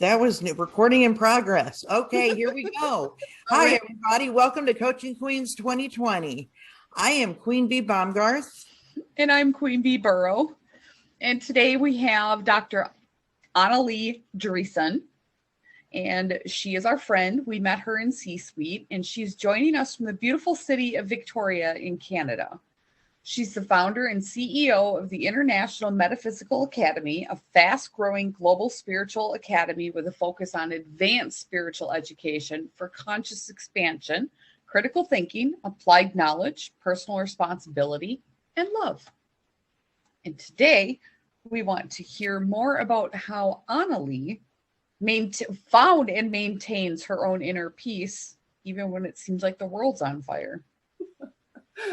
That was recording in progress. Okay, here we go. Hi, everybody. Welcome to Coaching Queens 2020. I am Queen Bee Baumgarth. And I'm Queen Bee Burrow. And today we have Dr. Anneli Driessen. And she is our friend. We met her in C-Suite, and she's joining us from the beautiful city of Victoria in Canada. She's the founder and CEO of the International Metaphysical Academy, a fast-growing global spiritual academy with a focus on advanced spiritual education for conscious expansion, critical thinking, applied knowledge, personal responsibility, and love. And today, we want to hear more about how Anneli found and maintains her own inner peace, even when it seems like the world's on fire.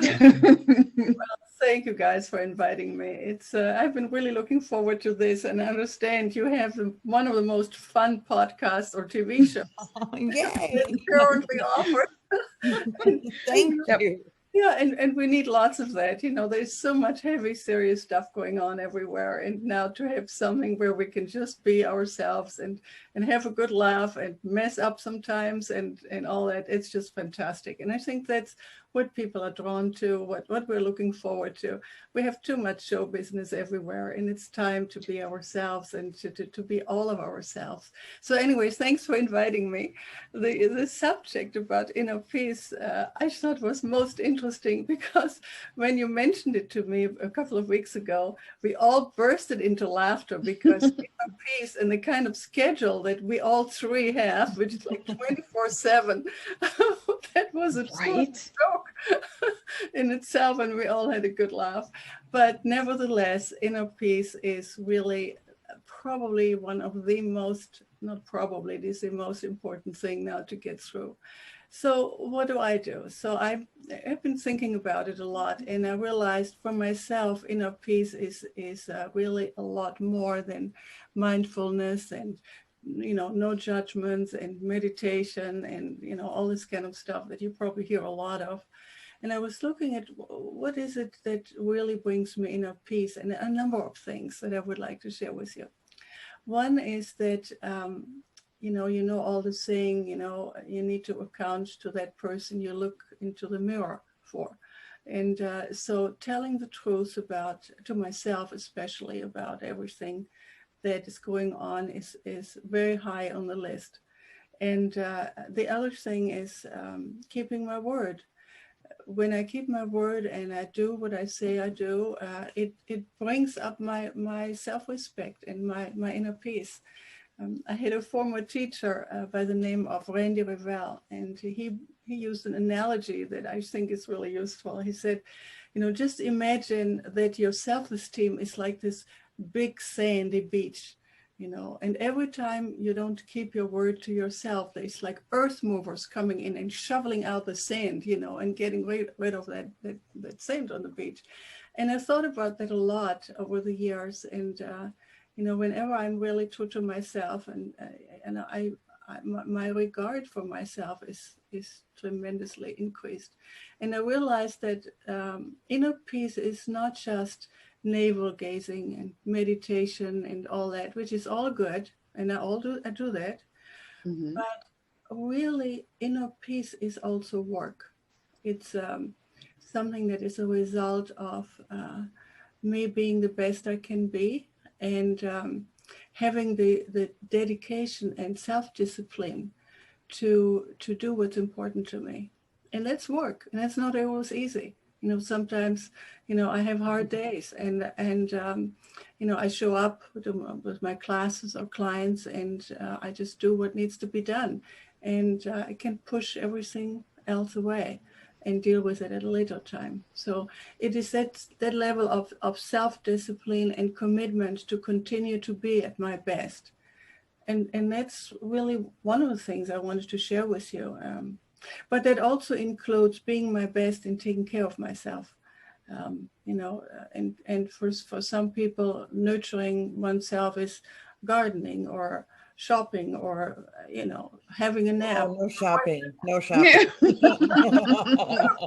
Well, thank you guys for inviting me. It's I've been really looking forward to this, and I understand you have one of the most fun podcasts or TV shows currently offered. Thank you. Yeah, and we need lots of that. You know, there's so much heavy, serious stuff going on everywhere. And now to have something where we can just be ourselves and have a good laugh and mess up sometimes and all that, it's just fantastic. And I think that's what people are drawn to, what we're looking forward to. We have too much show business everywhere, and it's time to be ourselves and to be all of ourselves. So anyways, thanks for inviting me. The subject about inner peace, I thought was most interesting because when you mentioned it to me a couple of weeks ago, we all bursted into laughter because inner peace and the kind of schedule that we all three have, which is like 24/7, that was a joke in itself, and we all had a good laugh. But nevertheless, inner peace is really probably one of the most, not probably, it is the most important thing now to get through. So what do I do? So I've been thinking about it a lot, and I realized for myself, inner peace is really a lot more than mindfulness and, you know, no judgments and meditation and, you know, all this kind of stuff that you probably hear a lot of. And I was looking at what is it that really brings me inner peace, and a number of things that I would like to share with you. One is that, you know, all the saying, you know, you need to account to that person you look into the mirror for. And so telling the truth to myself, especially about everything that is going on is very high on the list. And the other thing is keeping my word. When I keep my word and I do what I say I do, it brings up my self-respect and my inner peace. I had a former teacher by the name of Randy Revell, and he used an analogy that I think is really useful. He said, you know, just imagine that your self-esteem is like this big sandy beach, you know, and every time you don't keep your word to yourself, there's like earth movers coming in and shoveling out the sand, you know, and getting rid of that sand on the beach. And I thought about that a lot over the years. And, you know, whenever I'm really true to myself and my regard for myself is tremendously increased. And I realized that inner peace is not just navel gazing and meditation and all that, which is all good, and I do that. Mm-hmm. But really, inner peace is also work. It's something that is a result of me being the best I can be, and having the dedication and self-discipline to do what's important to me. And that's work, and that's not always easy. You know, sometimes, you know, I have hard days, and you know, I show up with my classes or clients, and I just do what needs to be done, and I can push everything else away and deal with it at a later time. So it is that level of self-discipline and commitment to continue to be at my best, and that's really one of the things I wanted to share with you. But that also includes being my best in taking care of myself, you know, and for some people, nurturing oneself is gardening or shopping or, you know, having a nap. Oh, no shopping. Yeah.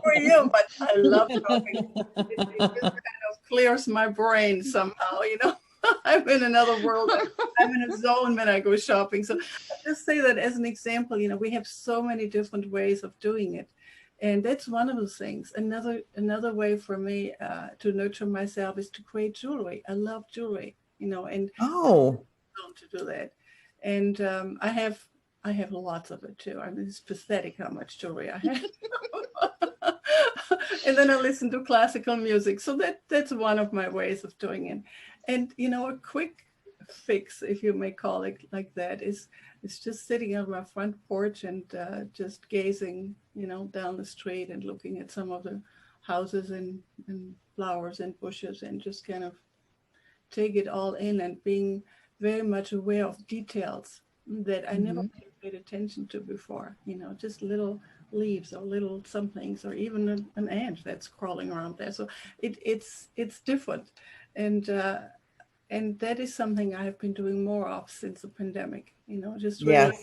For you, but I love shopping. It just kind of clears my brain somehow, you know. I'm in another world. I'm in a zone when I go shopping. So I just say that as an example, we have so many different ways of doing it. And that's one of the things. Another way for me to nurture myself is to create jewelry. I love jewelry, and to do that. And I have lots of it too. I mean, it's pathetic how much jewelry I have. And then I listen to classical music. So that's one of my ways of doing it. And, a quick fix, if you may call it like that, is just sitting on my front porch and just gazing, down the street and looking at some of the houses and flowers and bushes and just kind of take it all in and being very much aware of details that I never paid attention to before, just little leaves or little somethings or even an ant that's crawling around there. So it's different. And that is something I have been doing more of since the pandemic, just really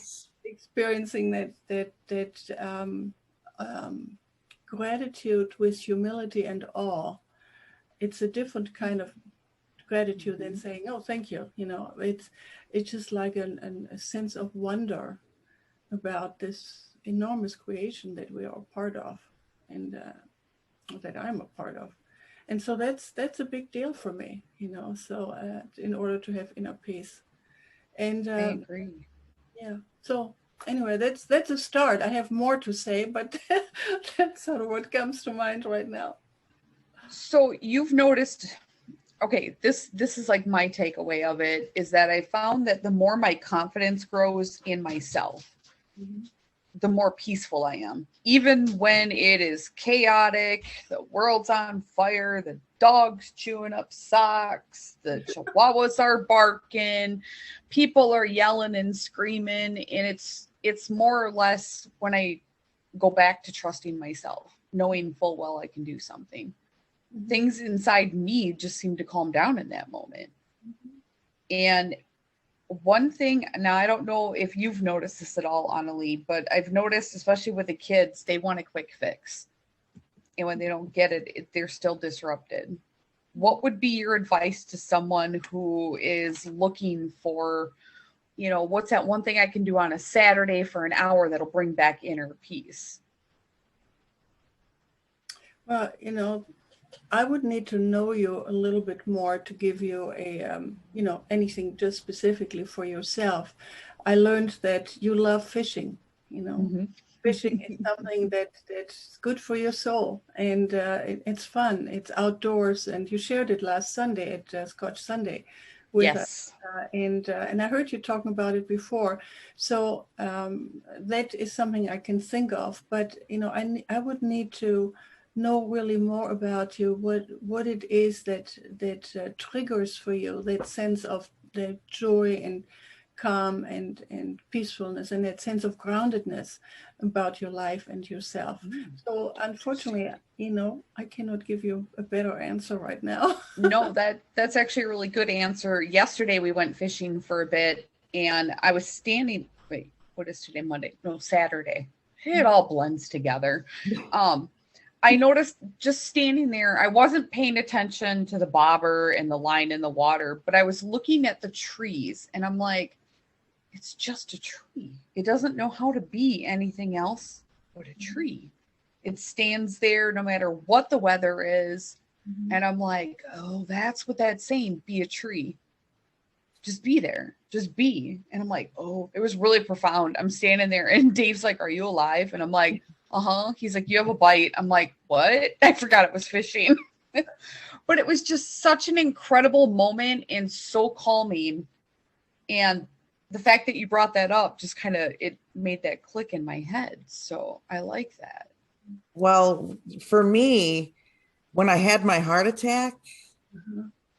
experiencing that gratitude with humility and awe. It's a different kind of gratitude than saying, oh, thank you. It's just like a sense of wonder about this enormous creation that we are a part of and that I'm a part of. And so that's a big deal for me, so in order to have inner peace. And I agree. Yeah. So anyway, that's a start. I have more to say, but that's sort of what comes to mind right now. So you've noticed, okay, this is like my takeaway of it is that I found that the more my confidence grows in myself, the more peaceful I am. Even when it is chaotic, the world's on fire, the dog's chewing up socks, the chihuahuas are barking, people are yelling and screaming. And it's more or less when I go back to trusting myself, knowing full well I can do something. Things inside me just seem to calm down in that moment. And one thing, now I don't know if you've noticed this at all, Anneli, but I've noticed, especially with the kids, they want a quick fix. And when they don't get it, they're still disrupted. What would be your advice to someone who is looking for, what's that one thing I can do on a Saturday for an hour that'll bring back inner peace? Well, I would need to know you a little bit more to give you a, anything just specifically for yourself. I learned that you love fishing, Fishing is something that's good for your soul, and it's fun. It's outdoors, and you shared it last Sunday at Scotch Sunday with us. And I heard you talking about it before. So that is something I can think of, but, I would need to know really more about you, what it is that triggers for you that sense of the joy and calm and peacefulness and that sense of groundedness about your life and yourself. So unfortunately, I cannot give you a better answer right now. No, that's actually a really good answer. Yesterday we went fishing for a bit and I was standing, wait, what is today? Monday? No, Saturday. It all blends together. I noticed just standing there, I wasn't paying attention to the bobber and the line in the water, but I was looking at the trees and I'm like, it's just a tree. It doesn't know how to be anything else but a tree. It stands there no matter what the weather is. And I'm like, oh, that's what that's saying. Be a tree. Just be there. Just be. And I'm like, oh, it was really profound. I'm standing there and Dave's like, are you alive? And I'm like, He's like, you have a bite. I'm like, what? I forgot it was fishing. But it was just such an incredible moment and so calming. And the fact that you brought that up just kind of, it made that click in my head. So I like that. Well, for me, when I had my heart attack,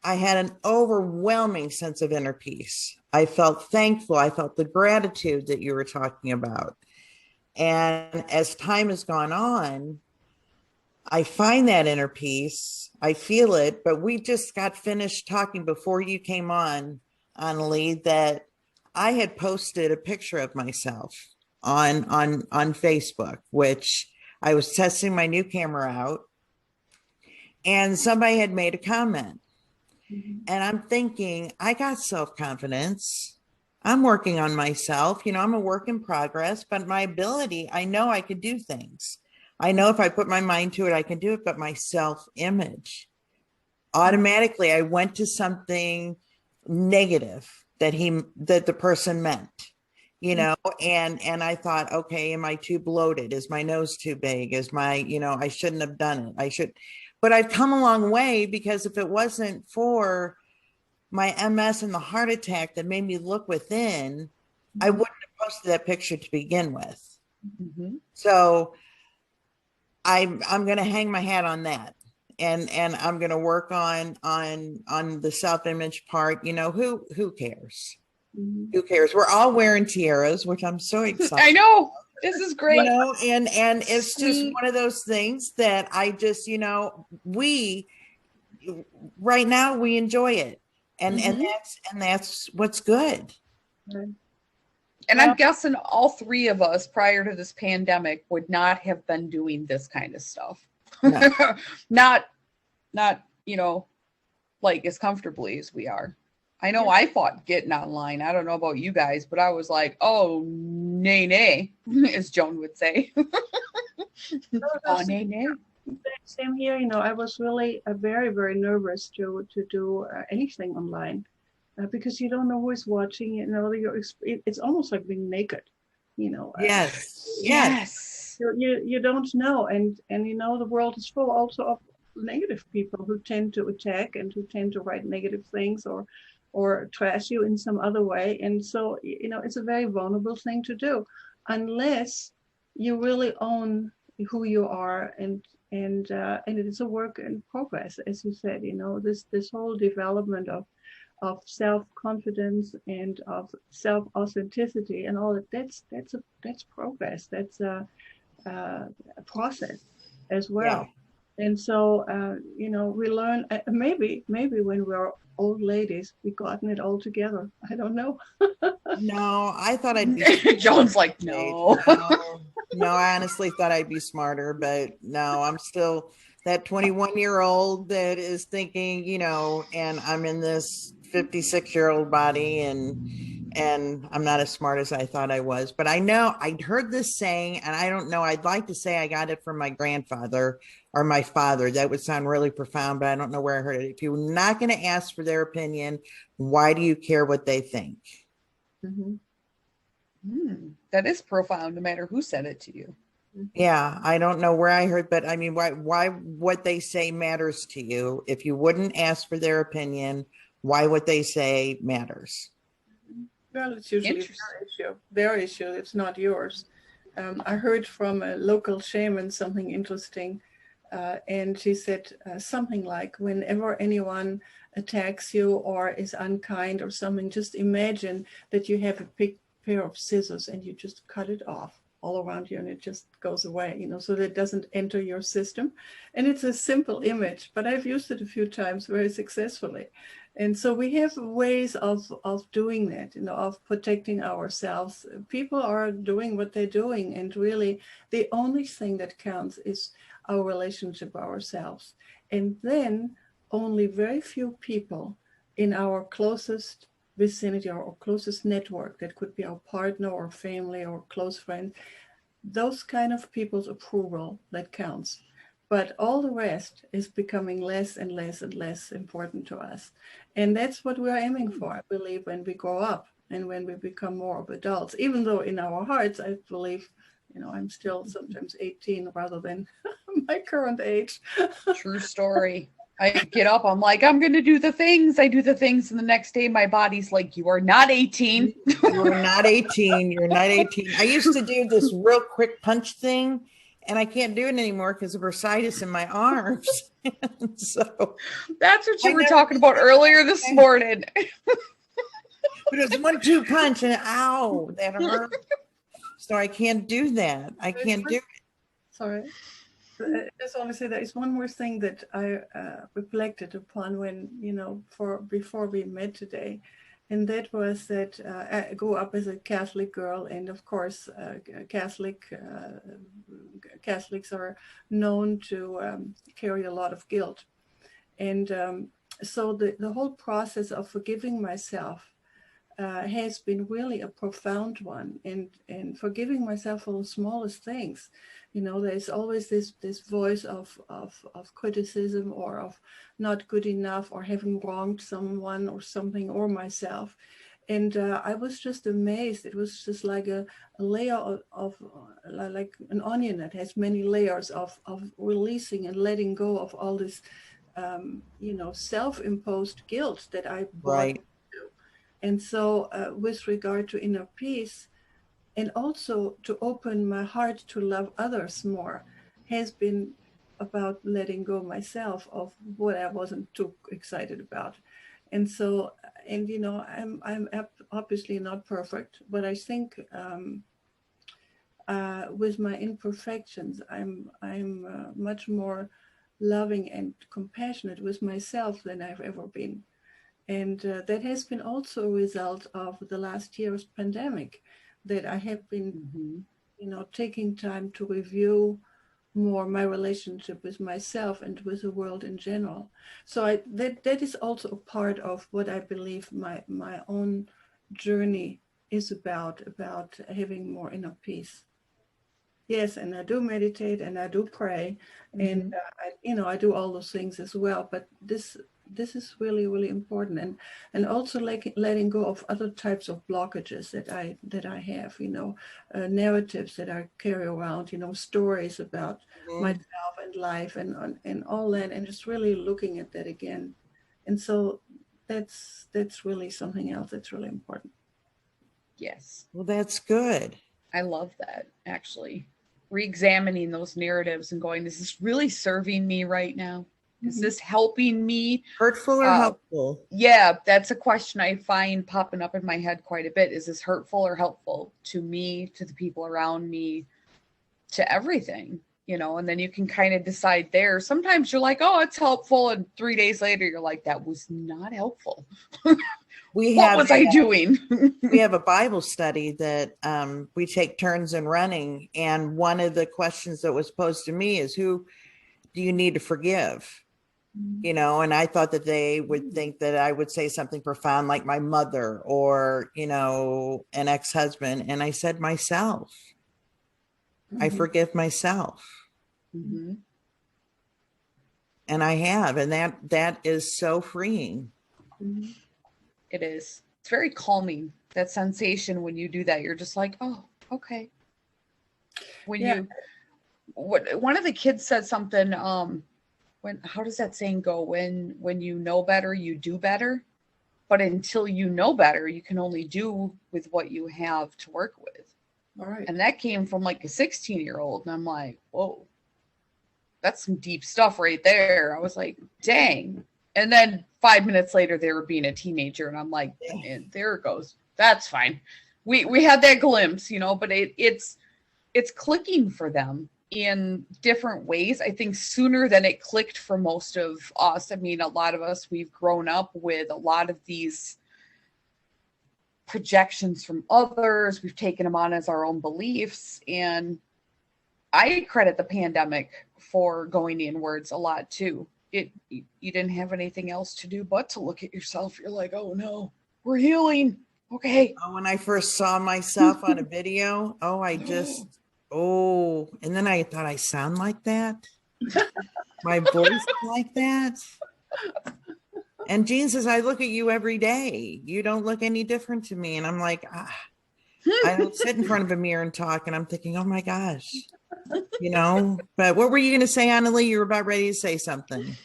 I had an overwhelming sense of inner peace. I felt thankful. I felt the gratitude that you were talking about. And as time has gone on, I find that inner peace. I feel it, but we just got finished talking before you came on, Anneli, that I had posted a picture of myself on Facebook, which I was testing my new camera out, and somebody had made a comment. And I'm thinking, I got self-confidence. I'm working on myself. You know, I'm a work in progress, but my ability, I know I can do things. I know if I put my mind to it, I can do it, but my self-image, automatically I went to something negative that the person meant, you know, and I thought, okay, am I too bloated? Is my nose too big? Is my, you know, I shouldn't have done it. I should, but I've come a long way, because if it wasn't for my MS and the heart attack that made me look within, I wouldn't have posted that picture to begin with. So I'm going to hang my hat on that. And I'm going to work on the self-image part. You know, who cares? Who cares? We're all wearing tiaras, which I'm so excited. I know. This is great. You know, and it's just one of those things that I just, you know, right now we enjoy it. And that's what's good. And I'm guessing all three of us prior to this pandemic would not have been doing this kind of stuff. No. not, you know, like as comfortably as we are. I know I fought getting online. I don't know about you guys, but I was like, oh, nay, as Joan would say. Oh, nay. Same here. You know, I was really very, very nervous to do anything online. Because you don't know who is watching. You know, it's almost like being naked. You know. Yes. You don't know, and you know, the world is full also of negative people who tend to attack and who tend to write negative things or trash you in some other way. And so, you know, it's a very vulnerable thing to do, unless you really own who you are, and it is a work in progress, as you said. You know, this whole development of self-confidence and of self-authenticity and all that, that's progress. That's a process as well. Yeah. And so you know, we learn, maybe when we're old ladies, we've gotten it all together. I don't know. No, I thought I'd be Joan's like, no, I honestly thought I'd be smarter, but no, I'm still that 21-year-old that is thinking, you know, and I'm in this 56-year-old body, and I'm not as smart as I thought I was. But I know I'd heard this saying, and I don't know, I'd like to say I got it from my grandfather or my father. That would sound really profound, but I don't know where I heard it. If you're not going to ask for their opinion, why do you care what they think? That is profound, no matter who said it to you. Yeah, I don't know where I heard, but I mean, why what they say matters to you. If you wouldn't ask for their opinion, why what they say matters. Well, it's usually their issue. It's not yours. I heard from a local shaman something interesting, and she said something like, whenever anyone attacks you or is unkind or something, just imagine that you have a big pair of scissors and you just cut it off all around you, and it just goes away, you know, so that it doesn't enter your system. And it's a simple image, but I've used it a few times very successfully. And so we have ways of doing that, you know, of protecting ourselves. People are doing what they're doing, and really the only thing that counts is our relationship ourselves. And then only very few people in our closest vicinity or closest network, that could be our partner or family or close friend, those kind of people's approval that counts. But all the rest is becoming less and less and less important to us. And that's what we're aiming for, I believe, when we grow up and when we become more of adults. Even though in our hearts, I believe, you know, I'm still sometimes 18 rather than my current age. True story. I get up, I'm like, I'm going to do the things. I do the things, and the next day my body's like, you are not 18. You're not 18. You're not 18. I used to do this real quick punch thing, and I can't do it anymore because of bursitis in my arms. So that's what you were talking about earlier this morning. But it was 1-2 punch, and ow, that hurt. So I can't do that. I can't do it. Sorry. I just want to say there is one more thing that I reflected upon when, you know, before we met today. And that was that I grew up as a Catholic girl. And of course, Catholics are known to carry a lot of guilt. And So the whole process of forgiving myself has been really a profound one, and forgiving myself for the smallest things. There's always this voice of criticism, or of not good enough, or having wronged someone or something, or myself. And I was just amazed. It was just like a layer of like an onion that has many layers of releasing and letting go of all this self-imposed guilt that I brought. Right. And so with regard to inner peace, and also to open my heart to love others more, has been about letting go myself of what I wasn't too excited about. And so, and I'm obviously not perfect, but I think with my imperfections, I'm much more loving and compassionate with myself than I've ever been. And that has been also a result of the last year's pandemic, that I have been, taking time to review more my relationship with myself and with the world in general. So that is also a part of what I believe my own journey is about having more inner peace. Yes, and I do meditate and I do pray, and I do all those things as well. But this is really, really important, and also like letting go of other types of blockages that I have. Narratives that I carry around. Stories about myself and life and all that, and just really looking at that again. And so that's really something else that's really important. Yes. Well, that's good. I love that, actually. Re-examining those narratives and going, is this really serving me right now? Is this helping me? Hurtful or helpful? Yeah, that's a question I find popping up in my head quite a bit. Is this hurtful or helpful to me, to the people around me, to everything? And then you can kind of decide there. Sometimes you're like, oh, it's helpful. And 3 days later, you're like, that was not helpful. What was I doing? We have a Bible study that we take turns in running. And one of the questions that was posed to me is, who do you need to forgive? And I thought that they would think that I would say something profound like my mother or, an ex-husband. And I said, myself. I forgive myself. And I have. And that is so freeing. It is. It's very calming. That sensation when you do that, you're just like, oh, okay. One of the kids said something, how does that saying go? When you know better, you do better. But until you know better, you can only do with what you have to work with. All right. And that came from like a 16-year-old. And I'm like, whoa, that's some deep stuff right there. I was like, dang. And then 5 minutes later, they were being a teenager. And I'm like, and there it goes. That's fine. We had that glimpse, but it's clicking for them in different ways. I think sooner than it clicked for most of us. I mean, a lot of us, we've grown up with a lot of these projections from others. We've taken them on as our own beliefs. And I credit the pandemic for going inwards a lot too. You didn't have anything else to do but to look at yourself. You're like, oh no, we're healing. Okay. When I first saw myself on a video, and then I thought, I sound like that. My voice like that. And Jean says, I look at you every day. You don't look any different to me. And I'm like, I don't sit in front of a mirror and talk. And I'm thinking, oh my gosh. But what were you going to say, Anneli? You were about ready to say something.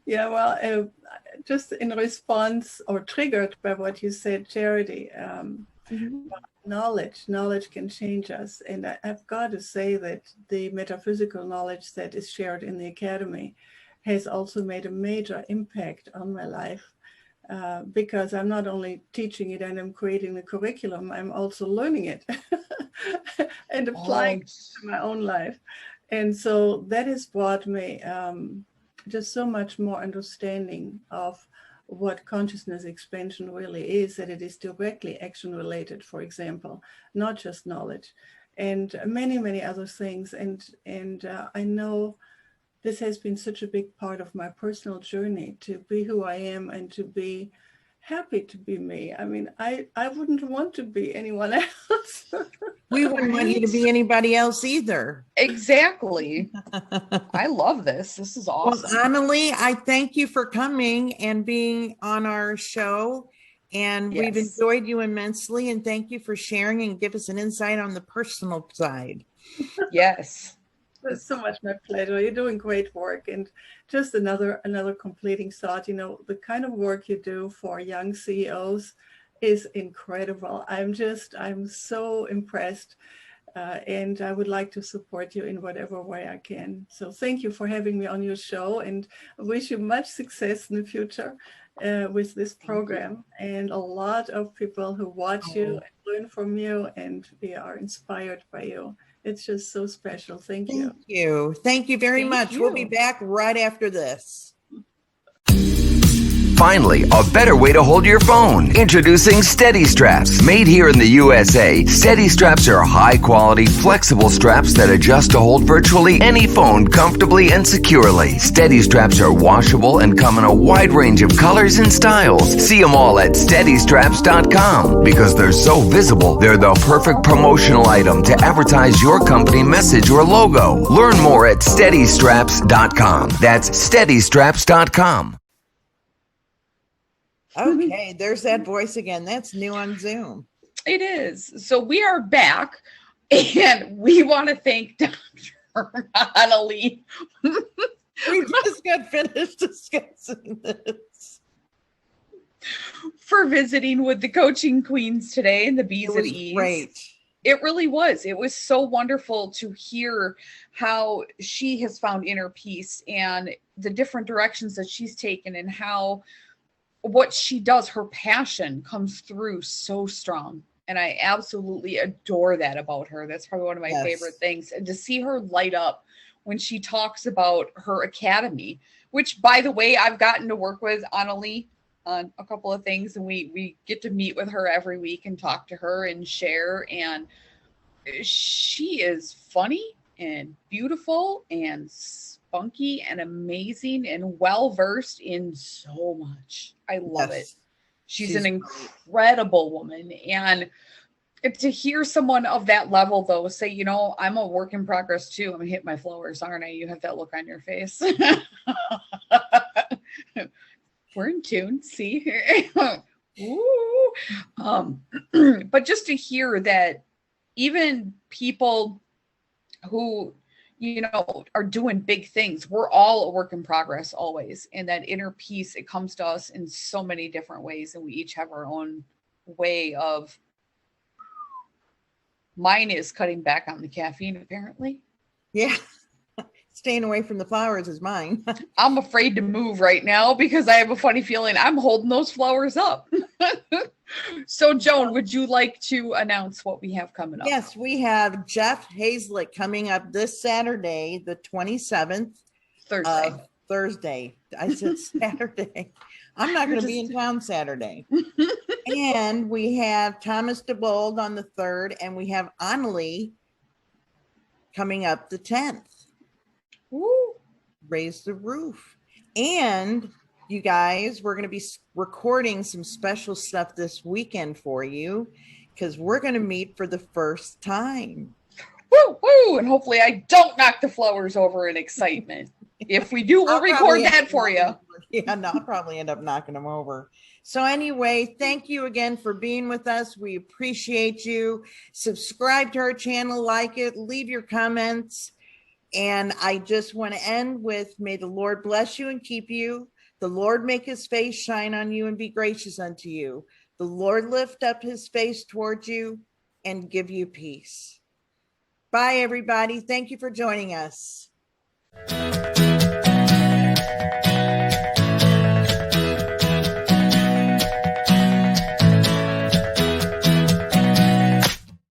Yeah, well, just in response or triggered by what you said, Charity, knowledge can change us. And I've got to say that the metaphysical knowledge that is shared in the Academy has also made a major impact on my life. Because I'm not only teaching it and I'm creating the curriculum, I'm also learning it and applying it to my own life. And so that has brought me just so much more understanding of what consciousness expansion really is, that it is directly action related, for example, not just knowledge, and many, many other things. And I know this has been such a big part of my personal journey, to be who I am and to be happy to be me. I mean, I wouldn't want to be anyone else. We wouldn't want you to be anybody else either. Exactly. I love this. This is awesome. Well, Anneli, I thank you for coming and being on our show. And we've enjoyed you immensely. And thank you for sharing and give us an insight on the personal side. Yes. It's so much my pleasure. You're doing great work. And just another completing thought, you know, the kind of work you do for young CEOs is incredible. I'm so impressed. And I would like to support you in whatever way I can. So thank you for having me on your show, and I wish you much success in the future with this program, and a lot of people who watch you and learn from you, and we are inspired by you. It's just so special. Thank you. Thank you. Thank you very much. We'll be back right after this. Finally, a better way to hold your phone. Introducing Steady Straps. Made here in the USA, Steady Straps are high-quality, flexible straps that adjust to hold virtually any phone comfortably and securely. Steady Straps are washable and come in a wide range of colors and styles. See them all at SteadyStraps.com. Because they're so visible, they're the perfect promotional item to advertise your company message or logo. Learn more at SteadyStraps.com. That's SteadyStraps.com. Okay, there's that voice again. That's new on Zoom. It is. So we are back, and we want to thank Dr. Anneli. We just got finished discussing this. For visiting with the Coaching Queens today and the Bees of Ease. Great. It really was. It was so wonderful to hear how she has found inner peace and the different directions that she's taken, and how what she does, her passion comes through so strong. And I absolutely adore that about her. That's probably one of my favorite things. And to see her light up when she talks about her academy, which, by the way, I've gotten to work with Anneli on a couple of things, and we get to meet with her every week and talk to her and share. And she is funny and beautiful and spunky and amazing and well-versed in so much. I love it. She's an incredible woman. And to hear someone of that level, though, say, you know, I'm a work in progress too. I'm gonna hit my flowers, aren't I? You have that look on your face. We're in tune. See? Ooh. But just to hear that even people who, you know, are doing big things, we're all a work in progress always. And that inner peace, it comes to us in so many different ways. And we each have our own way of, mine is cutting back on the caffeine, apparently. Yeah. Staying away from the flowers is mine. I'm afraid to move right now because I have a funny feeling I'm holding those flowers up. So, Joan, would you like to announce what we have coming up? Yes, we have Jeff Hazlitt coming up this Saturday, the 27th. Thursday. I said Saturday. I'm not going to be in town Saturday. And we have Thomas DeBold on the 3rd, and we have Anneli coming up the 10th. Woo. Raise the roof. And you guys, we're going to be recording some special stuff this weekend for you, because we're going to meet for the first time. Woo, woo. And hopefully I don't knock the flowers over in excitement. If we do, we'll record that for you. Yeah, no, I'll probably end up knocking them over. So anyway, thank you again for being with us. We appreciate you. Subscribe to our channel, like it, leave your comments. And I just want to end with, may the Lord bless you and keep you. The Lord make his face shine on you and be gracious unto you. The Lord lift up his face towards you and give you peace. Bye, everybody. Thank you for joining us.